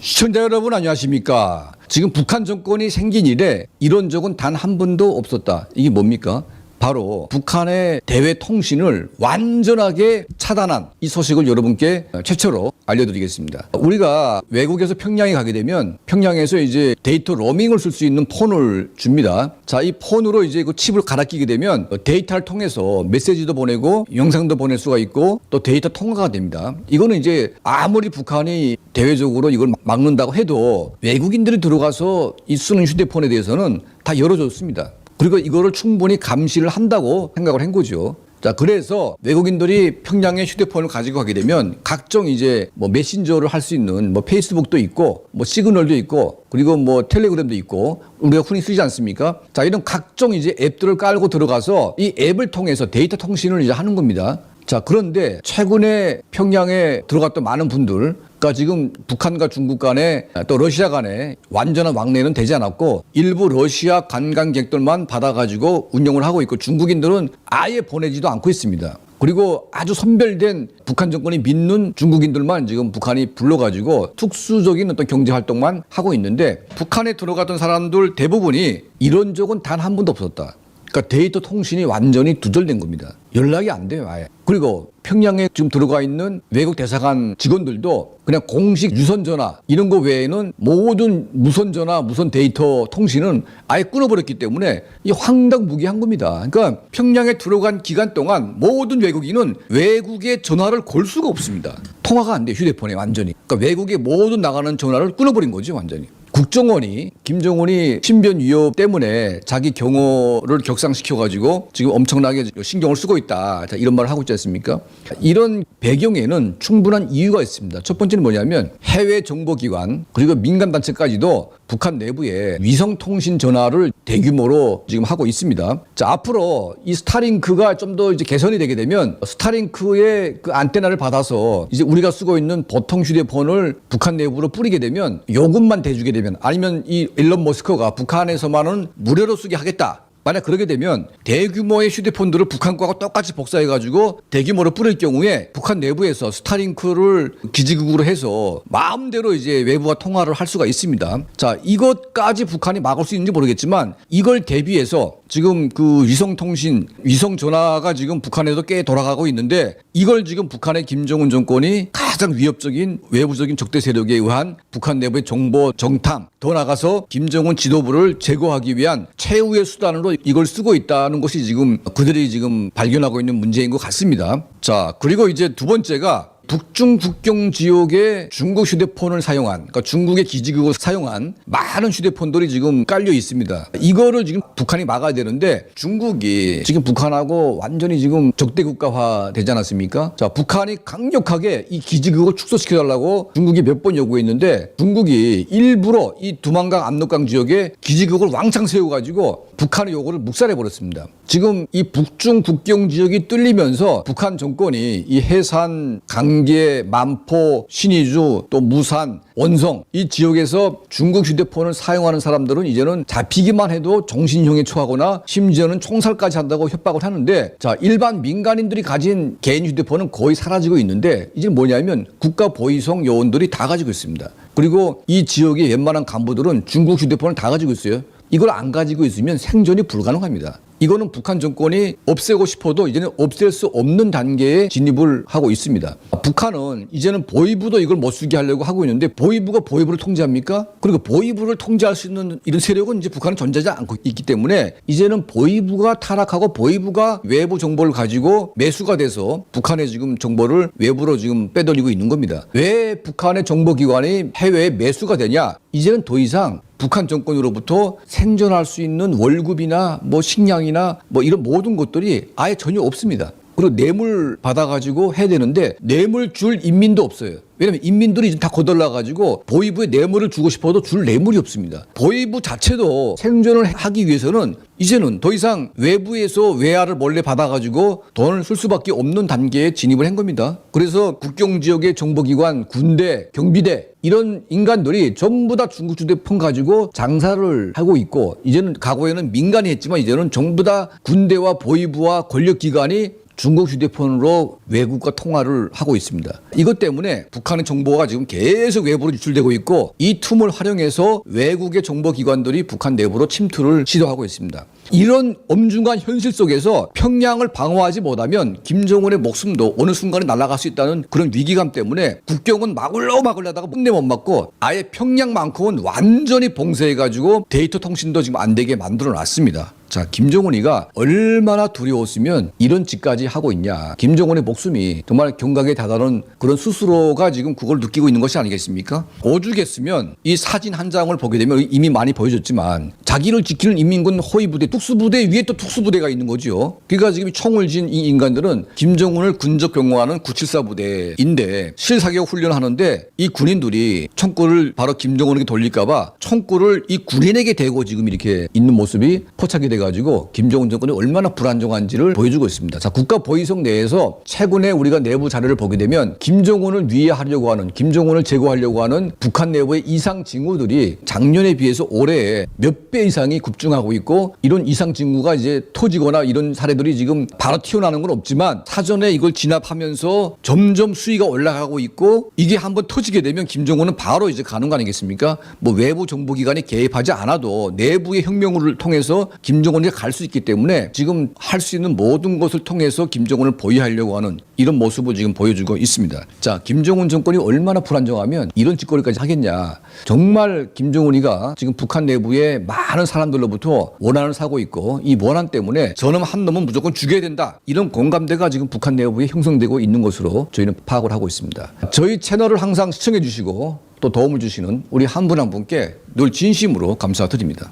시청자 여러분 안녕하십니까. 지금 북한 정권이 생긴 이래 이런 적은 단 한 번도 없었다. 이게 뭡니까? 바로 북한의 대외 통신을 완전하게 차단한 이 소식을 여러분께 최초로 알려드리겠습니다. 우리가 외국에서 평양에 가게 되면 평양에서 이제 데이터 로밍을 쓸 수 있는 폰을 줍니다. 자, 이 폰으로 이제 그 칩을 갈아 끼게 되면 데이터를 통해서 메시지도 보내고 영상도 보낼 수가 있고 또 데이터 통화가 됩니다. 이거는 이제 아무리 북한이 대외적으로 이걸 막는다고 해도 외국인들이 들어가서 이 쓰는 휴대폰에 대해서는 다 열어줬습니다. 그리고 이거를 충분히 감시를 한다고 생각을 한 거죠. 자, 그래서 외국인들이 평양에 휴대폰을 가지고 가게 되면 각종 이제 뭐 메신저를 할 수 있는 뭐 페이스북도 있고 뭐 시그널도 있고 그리고 뭐 텔레그램도 있고 우리가 흔히 쓰지 않습니까? 자, 이런 각종 이제 앱들을 깔고 들어가서 이 앱을 통해서 데이터 통신을 이제 하는 겁니다. 자, 그런데 최근에 평양에 들어갔던 많은 분들, 그러니까 지금 북한과 중국 간에 또 러시아 간에 완전한 왕래는 되지 않았고 일부 러시아 관광객들만 받아가지고 운영을 하고 있고 중국인들은 아예 보내지도 않고 있습니다. 그리고 아주 선별된 북한 정권이 믿는 중국인들만 지금 북한이 불러가지고 특수적인 어떤 경제 활동만 하고 있는데 북한에 들어갔던 사람들 대부분이 이런 적은 단 한 번도 없었다. 그러니까 데이터 통신이 완전히 두절된 겁니다. 연락이 안 돼요, 아예. 그리고 평양에 지금 들어가 있는 외국 대사관 직원들도 그냥 공식 유선 전화 이런 거 외에는 모든 무선 전화, 무선 데이터 통신은 아예 끊어버렸기 때문에 이 황당무계한 겁니다. 그러니까 평양에 들어간 기간 동안 모든 외국인은 외국의 전화를 걸 수가 없습니다. 통화가 안 돼요, 휴대폰에 완전히. 그러니까 외국의 모든 나가는 전화를 끊어버린 거죠, 완전히. 국정원이 김정은이 신변 위협 때문에 자기 경호를 격상시켜가지고 지금 엄청나게 신경을 쓰고 있다. 자, 이런 말을 하고 있지 않습니까? 이런 배경에는 충분한 이유가 있습니다. 첫 번째는 뭐냐면 해외 정보기관 그리고 민간단체까지도 북한 내부에 위성통신 전화를 대규모로 지금 하고 있습니다. 자, 앞으로 이 스타링크가 좀 더 이제 개선이 되게 되면 스타링크의 그 안테나를 받아서 이제 우리가 쓰고 있는 보통 휴대폰을 북한 내부로 뿌리게 되면 요금만 대주게 되면 아니면 이 일론 머스크가 북한에서만은 무료로 쓰게 하겠다. 만약 그러게 되면 대규모의 휴대폰들을 북한 거하고 똑같이 복사해가지고 대규모로 뿌릴 경우에 북한 내부에서 스타링크를 기지국으로 해서 마음대로 이제 외부와 통화를 할 수가 있습니다. 자, 이것까지 북한이 막을 수 있는지 모르겠지만 이걸 대비해서 지금 그 위성통신, 위성전화가 지금 북한에도 꽤 돌아가고 있는데 이걸 지금 북한의 김정은 정권이 가장 위협적인 외부적인 적대 세력에 의한 북한 내부의 정보 정탐, 더 나가서 김정은 지도부를 제거하기 위한 최후의 수단으로 이걸 쓰고 있다는 것이 지금 그들이 지금 발견하고 있는 문제인 것 같습니다. 자, 그리고 이제 두 번째가 북중 국경 지역에 중국 휴대폰을 사용한, 그러니까 중국의 기지국을 사용한 많은 휴대폰들이 지금 깔려 있습니다. 이거를 지금 북한이 막아야 되는데 중국이 지금 북한하고 완전히 지금 적대 국가화 되지 않았습니까? 자, 북한이 강력하게 이 기지국을 축소시켜달라고 중국이 몇 번 요구했는데 중국이 일부러 이 두만강 압록강 지역에 기지국을 왕창 세워가지고 북한의 요구를 묵살해버렸습니다. 지금 이 북중 국경 지역이 뚫리면서 북한 정권이 이 해산, 강계, 만포, 신의주, 또 무산, 원성 이 지역에서 중국 휴대폰을 사용하는 사람들은 이제는 잡히기만 해도 정신형에 처하거나 심지어는 총살까지 한다고 협박을 하는데 자, 일반 민간인들이 가진 개인 휴대폰은 거의 사라지고 있는데 이제 뭐냐면 국가보위성 요원들이 다 가지고 있습니다. 그리고 이 지역의 웬만한 간부들은 중국 휴대폰을 다 가지고 있어요. 이걸 안 가지고 있으면 생존이 불가능합니다. 이거는 북한 정권이 없애고 싶어도 이제는 없앨 수 없는 단계에 진입을 하고 있습니다. 북한은 이제는 보위부도 이걸 못 쓰게 하려고 하고 있는데 보위부가 보위부를 통제합니까? 그리고 보위부를 통제할 수 있는 이런 세력은 이제 북한은 존재하지 않고 있기 때문에 이제는 보위부가 타락하고 보위부가 외부 정보를 가지고 매수가 돼서 북한의 지금 정보를 외부로 지금 빼돌리고 있는 겁니다. 왜 북한의 정보기관이 해외에 매수가 되냐? 이제는 더 이상 북한 정권으로부터 생존할 수 있는 월급이나 뭐 식량이나 뭐 이런 모든 것들이 아예 전혀 없습니다. 그리고 뇌물 받아가지고 해야 되는데 뇌물 줄 인민도 없어요. 왜냐하면 인민들이 다 거덜나가지고 보위부에 뇌물을 주고 싶어도 줄 뇌물이 없습니다. 보위부 자체도 생존을 하기 위해서는 이제는 더 이상 외부에서 외화를 몰래 받아가지고 돈을 쓸 수밖에 없는 단계에 진입을 한 겁니다. 그래서 국경지역의 정보기관, 군대, 경비대 이런 인간들이 전부 다 중국 휴대폰 가지고 장사를 하고 있고 이제는 과거에는 민간이 했지만 이제는 전부 다 군대와 보위부와 권력기관이 중국 휴대폰으로 외국과 통화를 하고 있습니다. 이것 때문에 북한의 정보가 지금 계속 외부로 유출되고 있고 이 틈을 활용해서 외국의 정보기관들이 북한 내부로 침투를 시도하고 있습니다. 이런 엄중한 현실 속에서 평양을 방어하지 못하면 김정은의 목숨도 어느 순간에 날아갈 수 있다는 그런 위기감 때문에 국경은 막으려다가 끝내 못 막고 아예 평양만큼은 완전히 봉쇄해가지고 데이터 통신도 지금 안 되게 만들어 놨습니다. 자, 김정은이가 얼마나 두려웠으면 이런 짓까지 하고 있냐. 김정은의 목숨이 정말 경각에 다다른 그런 스스로가 지금 그걸 느끼고 있는 것이 아니겠습니까? 오죽했으면 이 사진 한 장을 보게 되면 이미 많이 보여줬지만 자기를 지키는 인민군 호위부대, 특수부대 위에 또 특수부대가 있는 거죠. 그러니까 지금 총을 쥔 이 인간들은 김정은을 군적 경호하는 974 부대인데 실사격 훈련하는데 이 군인들이 총구를 바로 김정은에게 돌릴까봐 총구를 이 군인에게 대고 지금 이렇게 있는 모습이 포착이 되고 가지고 김정은 정권이 얼마나 불안정한지를 보여주고 있습니다. 자, 국가보위성 내에서 최근에 우리가 내부 자료를 보게 되면 김정은을 위해하려고 하는, 김정은을 제거하려고 하는 북한 내부의 이상 징후들이 작년에 비해서 올해 몇 배 이상이 급증하고 있고 이런 이상 징후가 이제 터지거나 이런 사례들이 지금 바로 튀어나오는 건 없지만 사전에 이걸 진압하면서 점점 수위가 올라가고 있고 이게 한번 터지게 되면 김정은은 바로 이제 가는 거 아니겠습니까? 뭐 외부 정보기관이 개입하지 않아도 내부의 혁명을 통해서 김정은이 갈 수 있기 때문에 지금 할 수 있는 모든 것을 통해서 김정은을 보위하려고 하는 이런 모습을 지금 보여주고 있습니다. 자, 김정은 정권이 얼마나 불안정하면 이런 짓거리까지 하겠냐. 정말 김정은이가 지금 북한 내부에 많은 사람들로부터 원한을 사고 있고 이 원한 때문에 저놈 한 놈은 무조건 죽여야 된다. 이런 공감대가 지금 북한 내부에 형성되고 있는 것으로 저희는 파악을 하고 있습니다. 저희 채널을 항상 시청해 주시고 또 도움을 주시는 우리 한 분 한 분께 늘 진심으로 감사드립니다.